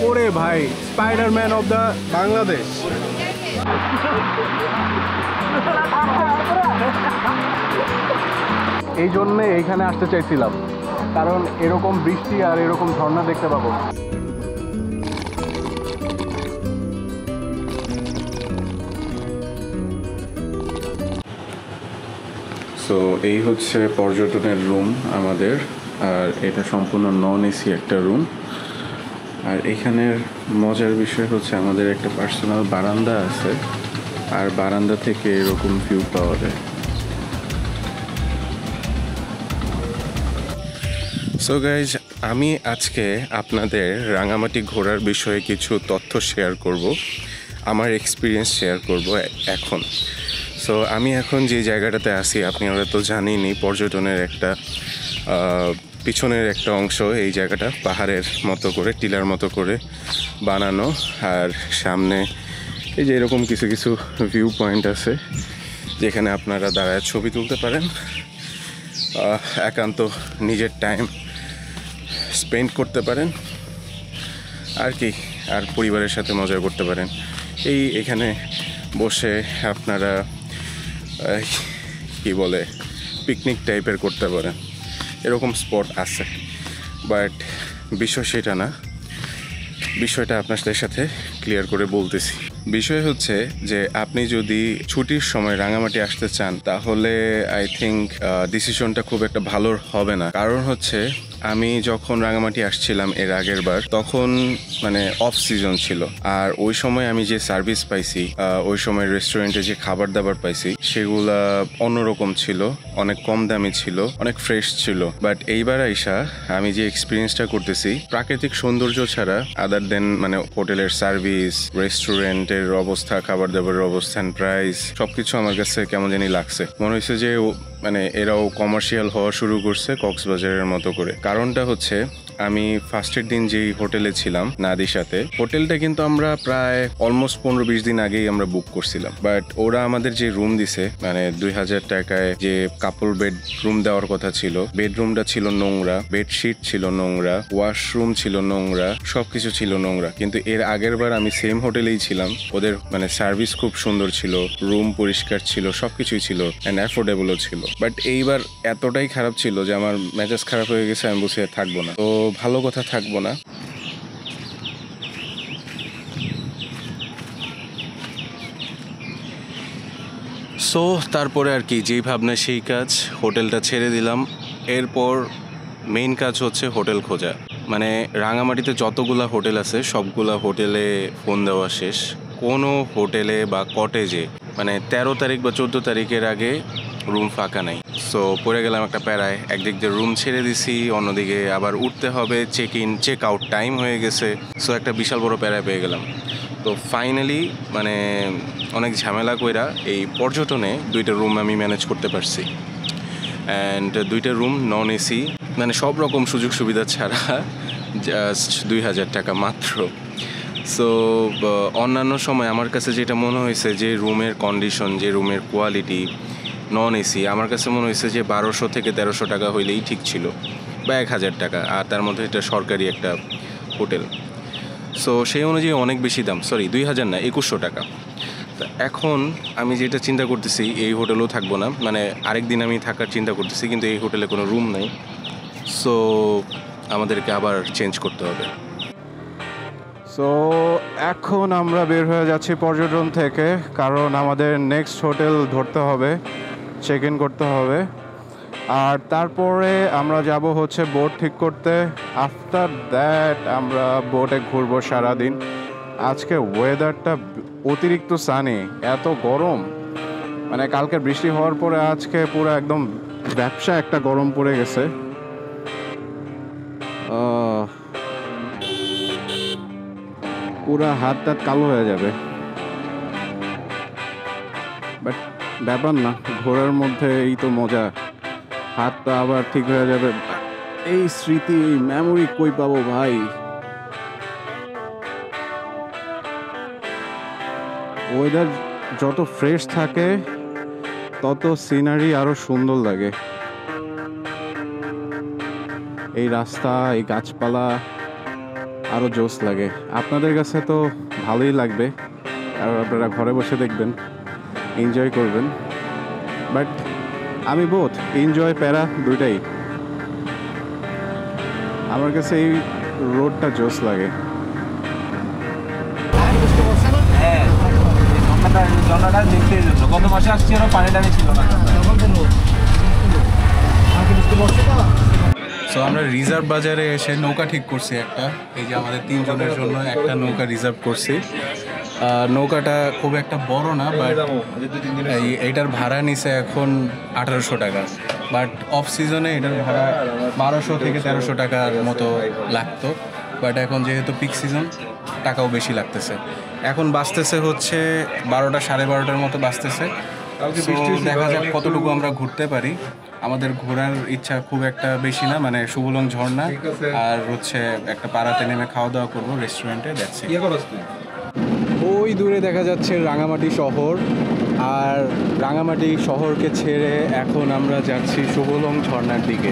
ওরে ভাই, Spiderman of the Bangladesh. এই জন্যে এইখানে আসতে চাইছিলাম, কারণ এরকম বৃষ্টি আর এরকম ঝর্ণা দেখতে পাবো। সো এই হচ্ছে পর্যটনের রুম আমাদের, আর এটা সম্পূর্ণ নন এসি একটা রুম। আর এখানের মজার বিষয় হচ্ছে আমাদের একটা পার্সোনাল বারান্দা আছে, আর বারান্দা থেকে এরকম ভিউ পাওয়া যায়। সো গাইজ, আমি আজকে আপনাদের রাঙামাটি ঘোরার বিষয়ে কিছু তথ্য শেয়ার করব, আমার এক্সপিরিয়েন্স শেয়ার করব এখন। সো আমি এখন যে জায়গাটাতে আছি আপনারা তো জানেনই, পর্যটনের একটা পিছনের একটা অংশ এই জায়গাটা পাহাড়ের মতো করে, টিলার মতো করে বানানো। আর সামনে এই যে এরকম কিছু কিছু ভিউ পয়েন্ট আছে যেখানে আপনারা দাঁড়ায় ছবি তুলতে পারেন, একান্ত নিজের টাইম স্পেন্ড করতে পারেন আর কি, আর পরিবারের সাথে মজা করতে পারেন। এখানে বসে আপনারা কি বলে পিকনিক টাইপের করতে পারেন, এরকম স্পট আছে। বাট বিষয় সেটা না, বিষয়টা আপনাদের সাথে ক্লিয়ার করে বলতেছি। বিষয় হচ্ছে যে আপনি যদি ছুটির সময় রাঙামাটি আসতে চান, তাহলে আই থিঙ্ক ডিসিশনটা খুব একটা ভালো হবে না। কারণ হচ্ছে আমি যখন রাঙামাটি আসছিলাম এর আগের বার, তখন মানে অফ সিজন ছিল, আর ওই সময় আমি যে সার্ভিস পাইছি, ওই সময় রেস্টুরেন্টে যে খাবার দাবার পাইছি, সেগুলা অন্যরকম ছিল, অনেক কম দামি ছিল, অনেক ফ্রেশ ছিল। বাট এইবার আইসা আমি যে এক্সপিরিয়েন্সটা করতেছি, প্রাকৃতিক সৌন্দর্য ছাড়া আদার দেন মানে হোটেলের সার্ভিস, রেস্টুরেন্টের অবস্থা, খাবার দাবারের অবস্থান, প্রাইস, সবকিছু আমার কাছে কেমন জানি লাগছে। মনে হয়েছে যে মানে এরাও কমার্শিয়াল হওয়া শুরু করছে কক্সবাজারের মতো করে। কারণটা হচ্ছে আমি ফার্স্টের দিন যেই হোটেলে ছিলাম নাদিসাতে, হোটেলটা কিন্তু আমরা প্রায় অলমোস্ট 15-20 দিন আগেই আমরা বুক করছিলাম। বাট ওরা আমাদের যে রুম দিছে, মানে 2000 টাকায় যে কাপল বেড রুম দেওয়ার কথা ছিল, বেডরুমটা ছিল নোংরা, বেডশিট ছিল নোংরা, ওয়াশরুম ছিল নোংরা, সবকিছু ছিল নোংরা। কিন্তু এর আগের বার আমি সেম হোটেলেই ছিলাম, ওদের মানে সার্ভিস খুব সুন্দর ছিল, রুম পরিষ্কার ছিল, সবকিছুই ছিল অ্যান্ড অ্যাফোর্ডেবলও ছিল। বাট এইবার এতটাই খারাপ ছিল যে আমার মেজাজ খারাপ হয়ে গেছে, আমি বসে থাকবো না, তো ভালো কথা থাকবো না। সো তারপরে আর কি, যেই ভাবনা সেই কাজ, হোটেলটা ছেড়ে দিলাম। এরপর মেইন কাজ হচ্ছে হোটেল খোঁজা। মানে রাঙামাটিতে যতগুলা হোটেল আছে সবগুলা হোটেলে ফোন দেওয়া শেষ, কোনো হোটেলে বা কটেজে মানে 13 তারিখ বা 14 তারিখের আগে রুম ফাঁকা নাই। সো পড়ে গেলাম একটা প্যারায়, একদিক দিয়ে রুম ছেড়ে দিছি, অন্যদিকে আবার উঠতে হবে, check in check out time হয়ে গেছে। সো একটা বিশাল বড় প্যারায় পেয়ে গেলাম। তো ফাইনালি মানে অনেক ঝামেলা কইরা এই পর্যটনে 2টা রুম আমি ম্যানেজ করতে পারছি, অ্যান্ড 2টা রুম নন এসি, মানে সব রকম সুযোগ সুবিধা ছাড়া, জাস্ট 2000 টাকা মাত্র। সো অন্যান্য সময় আমার কাছে যেটা মনে হয়েছে যে রুমের কন্ডিশন, যে রুমের কোয়ালিটি নন এসি, আমার কাছে মনে হয়েছে যে 1200 থেকে 1300 টাকা হইলেই ঠিক ছিল, বা 1000 টাকা, আর তার মধ্যে এটা সরকারি একটা হোটেল। সো সেই অনুযায়ী অনেক বেশি দাম, সরি 2000 না, 2100 টাকা। তা এখন আমি যেটা চিন্তা করতেছি, এই হোটেলেও থাকবো না, মানে আরেকদিন আমি থাকার চিন্তা করতেছি, কিন্তু এই হোটেলে কোনো রুম নেই। সো আমাদেরকে আবার চেঞ্জ করতে হবে। সো এখন আমরা বের হয়ে যাচ্ছি পর্যটন থেকে, কারণ আমাদের নেক্সট হোটেল ধরতে হবে, চেক ইন করতে হবে, আর তারপরে আমরা যাব হচ্ছে বোট ঠিক করতে। আফটার দ্যাট আমরা বোটে ঘুরবো সারাদিন। আজকে ওয়েদারটা অতিরিক্ত সানি, এত গরম, মানে কালকে বৃষ্টি হওয়ার পরে আজকে পুরো একদম ব্যবসা একটা গরম পড়ে গেছে। পুরা হাত টাত কালো হয়ে যাবে, বাট ব্যাপার না, ঘোরার মধ্যে এই তো মজা, হাতটা আবার ঠিক হয়ে যাবে। এই স্মৃতি, এই মেমোরি কই পাবো ভাই? ওয়েদার যত ফ্রেশ থাকে তত সিনারি আরো সুন্দর লাগে। এই রাস্তা, এই গাছপালা, আরও জোস লাগে। আপনাদের কাছে তো ভালোই লাগবে, আর আপনারা ঘরে বসে দেখবেন, এনজয় করবেন। বাট আমি বোথ এনজয় প্যারা দুইটাই। আমার কাছে এই রোডটা জোস লাগে। ঝর্ণাটা দেখতে গত মাসে আসছি, পানি টানি ছিল না। সো আমরা রিজার্ভ বাজারে এসে নৌকা ঠিক করছি একটা। এই যে আমাদের 3 জনের জন্য একটা নৌকা রিজার্ভ করছি। নৌকাটা খুব একটা বড় না, বাট এইটার ভাড়া নিছে এখন 1800 টাকা। বাট অফ সিজনে এটার ভাড়া 1200 থেকে 1300 টাকার মতো লাগতো। বাট এখন যেহেতু পিক সিজন, টাকাও বেশি লাগতেছে। এখন বাঁচতেছে হচ্ছে 12টা, 12:30টার মতো বাঁচতেছে। দেখা যাক কতটুকু আমরা ঘুরতে পারি। আমাদের ঘোরার ইচ্ছা খুব একটা বেশি না, মানে শুভলং ঝর্ণা আর হচ্ছে একটা পাড়াতে নেমে খাওয়া দাওয়া করবো রেস্টুরেন্টে। দেখছি ওই দূরে দেখা যাচ্ছে রাঙামাটি শহর, আর রাঙামাটি শহরকে ছেড়ে এখন আমরা যাচ্ছি শুভলং ঝর্ণার দিকে।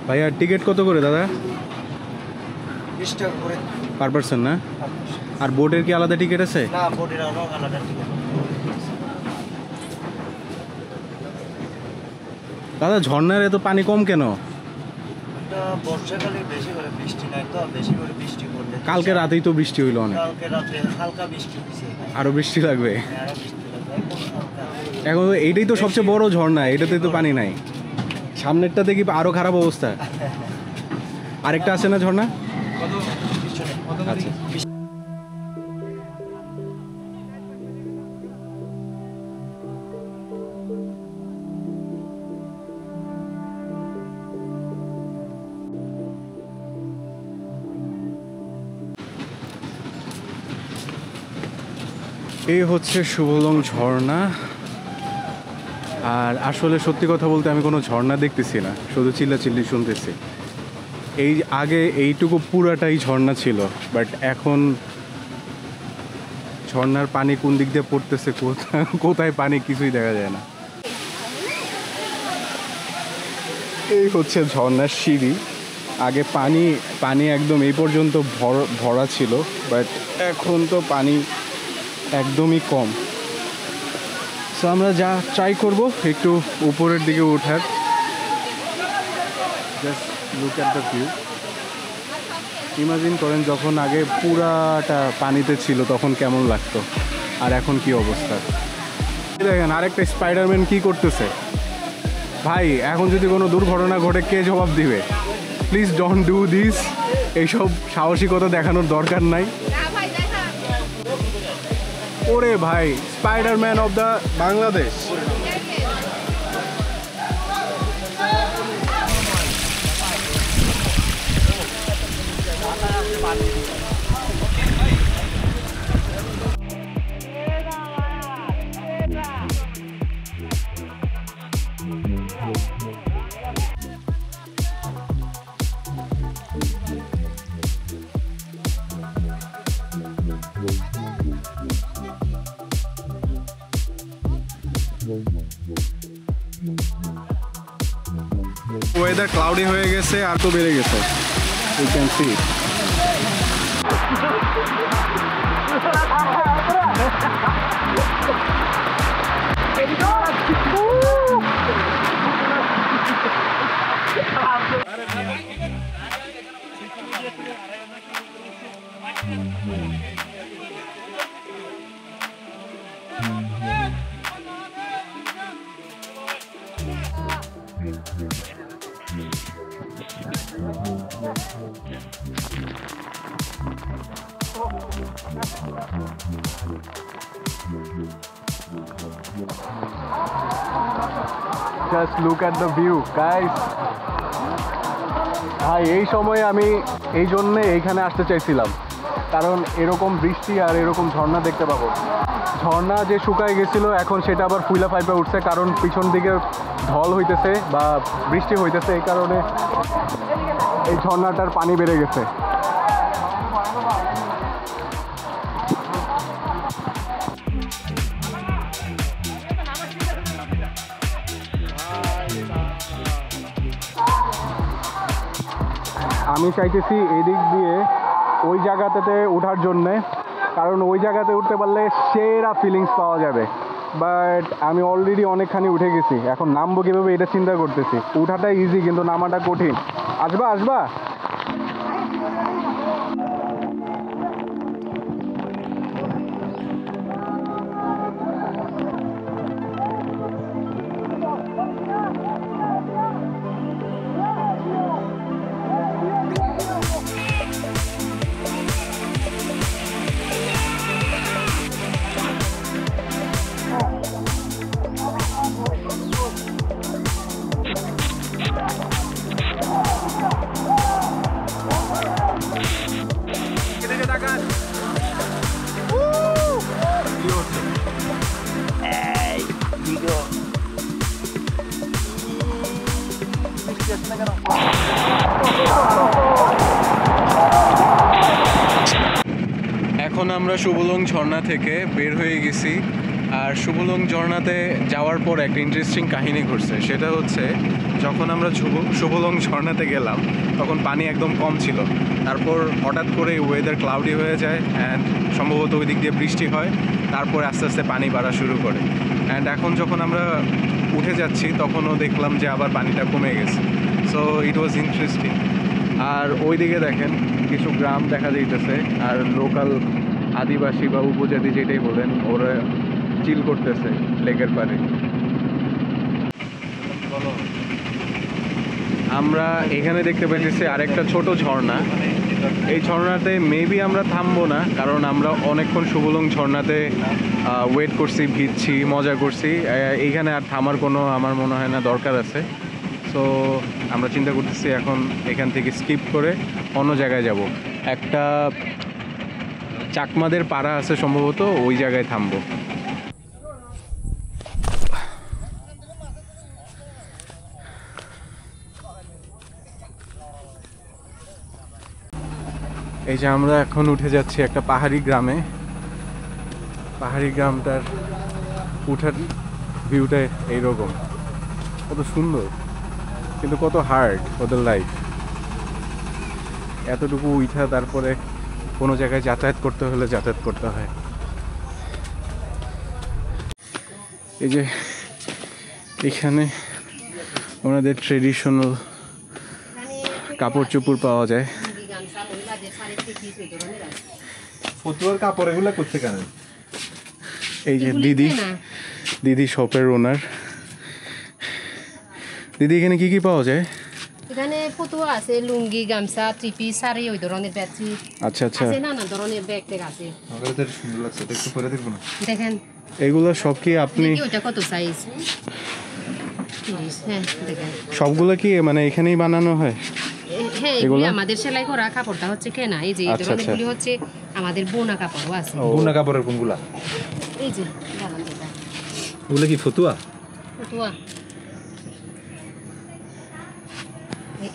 ভাইয়া টিকিট কত করে দাদা? 20 টাকা করে পার পারসন না? আর বোটের কি আলাদা টিকিট আছে? না, বোটের আলাদা টিকিট। দাদা ঝর্ণার এত পানি কম কেন? এটা বর্ষাকালে বেশি করে বৃষ্টি নাই তো, বেশি করে বৃষ্টি পড়লে। কালকে রাতেই তো বৃষ্টি হইলো অনেক। কালকে রাতে হালকা বৃষ্টি হয়েছে। আরো বৃষ্টি লাগবে? আরো বৃষ্টি লাগবে। এখন এইটাই তো সবচেয়ে বড় ঝর্ণা, এটাতে তো পানি নাই। সামনেরটাতে কি আরো খারাপ অবস্থা? আরেকটা আছে না ঝর্ণা? আচ্ছা এই হচ্ছে শুভলং ঝর্ণা। আর আসলে সত্যি কথা বলতে আমি কোনো ঝর্ণা দেখতেছি না, শুধু চিল্লাচিল্লি শুনতেছি। এই আগে এইটুকু পুরাটাই ঝর্ণা ছিল, বাট এখন ঝর্ণার পানি কোন দিক দিয়ে পড়তেছে, কোথায় পানি কিছুই দেখা যায় না। এই হচ্ছে ঝর্ণার সিঁড়ি। আগে পানি একদম এই পর্যন্ত ভরা ছিল, বাট এখন তো পানি একদমই কম। সো আমরা যা ট্রাই করব একটু উপরের দিকে ওঠার। Just look at the view. Imagine করেন যখন আগে পুরাটা পানিতে ছিল তখন কেমন লাগতো, আর এখন কি অবস্থা। দেখেন আরেকটা স্পাইডারম্যান কি করতেছে। ভাই এখন যদি কোনো দুর্ঘটনা ঘটে কে জবাব দিবে? Please don't do this. এইসব সাহসিকতা দেখানোর দরকার নাই। ওরে ভাই, Spiderman of the Bangladesh. Weather cloudy হয়ে গেছে, আর তো বেড়ে গেছে। You can see. Just look at the view guys. ভাই এই সময়ে আমি এই জন্যে এইখানে আসতে চাইছিলাম, কারণ এরকম বৃষ্টি আর এরকম ঝর্ণা দেখতে পাবো। ঝর্ণা যে শুকায় গেছিলো এখন সেটা আবার ফুলা পাইপে উঠছে, কারণ পিছন দিকে ঢল হইতেছে বা বৃষ্টি হইতেছে, এই কারণে এই ঝর্ণাটার পানি বেড়ে গেছে। আমি চাইতেছি এদিক দিয়ে ওই জায়গাটাতে ওঠার জন্যে, কারণ ওই জায়গাতে উঠতে পারলে সেরা ফিলিংস পাওয়া যাবে। বাট আমি অলরেডি অনেকখানি উঠে গেছি, এখন নামবো কীভাবে এটা চিন্তা করতেছি। উঠাটা ইজি কিন্তু নামাটা কঠিন। আসবা আসবা। এখন আমরা শুভলং ঝর্ণা থেকে বের হয়ে গেছি, আর শুভলং ঝর্ণাতে যাওয়ার পর একটা ইন্টারেস্টিং কাহিনী ঘটছে। সেটা হচ্ছে যখন আমরা শুভলং ঝর্ণাতে গেলাম তখন পানি একদম কম ছিল, তারপর হঠাৎ করে ওয়েদার ক্লাউডি হয়ে যায় অ্যান্ড সম্ভবত ওই দিক দিয়ে বৃষ্টি হয়, তারপরে আস্তে আস্তে পানি বাড়া শুরু করে। অ্যান্ড এখন যখন আমরা উঠে যাচ্ছি তখনও দেখলাম যে আবার পানিটা কমে গেছে। So it was interesting. আর ওই দিকে দেখেন কিছু গ্রাম দেখা যাইতেছে, আর লোকাল আদিবাসী বা উপজাতি যেটাই বলেন ওরা চিল করতেছে লেকের পাড়ে। আমরা এখানে দেখতে পাইতেছি আরেকটা ছোট ঝর্ণা। এই ঝর্ণাতে মেবি আমরা থামবো না, কারণ আমরা অনেকক্ষণ শুভলং ঝর্ণাতে ওয়েট করছি, ভিজছি, মজা করছি। এইখানে আর থামার কোনো আমার মনে হয় না দরকার আছে। সো আমরা চিন্তা করতেছি এখন এখান থেকে স্কিপ করে অন্য জায়গায় যাব। একটা চাকমাদের পাড়া আছে সম্ভবত, ওই জায়গায় থামবো। এই যে আমরা এখন উঠে যাচ্ছি একটা পাহাড়ি গ্রামে। পাহাড়ি গ্রামটার উঠার ভিউটা এইরকম, কত সুন্দর কিন্তু কত হার্ড ওদের লাইফ। এতটুকু উঠা তারপরে কোনো জায়গায় যাতায়াত করতে হলে যাতায়াত করতে হয়। এই যে এখানে ওনাদের ট্রেডিশনাল কাপড় চোপড় পাওয়া যায়। ফতুয়ার কাপড় এগুলো করতে কেন? এই যে দিদি শপের ওনার। দিদি এখানে কি কি পাওয়া যায়? এখানে ফতুয়া আছে, লুঙ্গি, গামছা, ট্রিপি, শাড়ি, ওই ধরনের ব্যাগি। আচ্ছা আচ্ছা, আছে নানা ধরনের ব্যাগ ট্যাগ আছে। আমাদের সুন্দর লাগছে, একটু পরে দেখবো না? দেখেন এগুলো সব কি আপনি ওটা কত সাইজ? 30। হ্যাঁ দেখেন সবগুলো কি মানে এখানেই বানানো হয়? হ্যাঁ এগুলো আমাদের সেলাই করা, কাপড়টা হচ্ছে কেনা। এই যে এই আচ্ছা, ধরনের গুলি হচ্ছে আমাদের বোনা কাপড়ও আছে। বুনা কাপড়ের কোনগুলা? এই যে দাঁড়ান এটা ওগুলো কি ফতুয়া? ফতুয়া।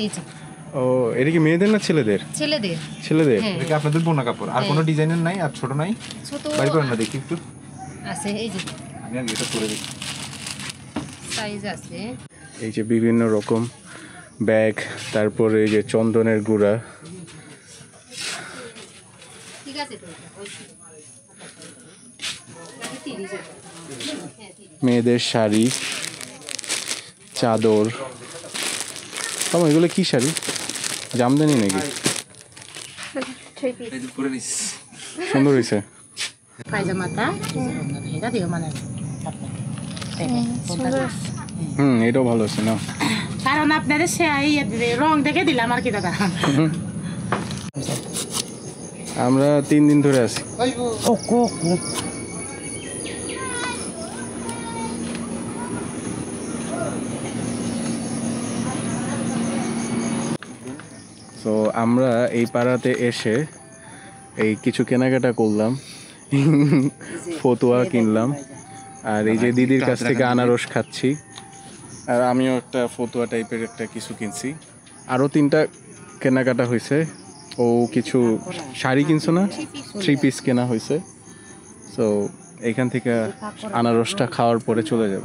এই যে ও, এটা কি মেয়েদের না ছেলেদের? ছেলেদের। ছেলেদের। হ্যাঁ এটা কি আপনাদের বোনা কাপড়? আর কোনো ডিজাইনের নাই? আর ছোট নাই? ছোট বাইর করেন না দেখি একটু। আছে। এই যে আমি আগে এটা পরে দেখি। সাইজ আছে। এই যে বিভিন্ন রকম ব্যাগ, তারপরে এই যে চন্দনের গুঁড়া। ঠিক আছে তো ওই 30। মেয়েদের শাড়ি, চাদর। এগুলো কি শাড়ি? জামদানি নাকি? সুন্দর হয়েছে। পায়জামাটা এটা দিও মানে এটাও ভালো আছে না? কারণ আপনাদের রং দেখে দিলাম আর কি দাদা। আমরা 3 দিন ধরে আছি। তো আমরা এই পাড়াতে এসে এই কিছু কেনাকাটা করলাম, ফতুয়া কিনলাম, আর এই যে দিদির কাছ থেকে আনারস খাচ্ছি, আর আমিও একটা ফতুয়া টাইপের একটা কিছু কিনছি। আরও 3টা কেনাকাটা হয়েছে। ও কিছু শাড়ি কিনছো না, 3 পিস কেনা হয়েছে। তো এখান থেকে আনারসটা খাওয়ার পরে চলে যাব।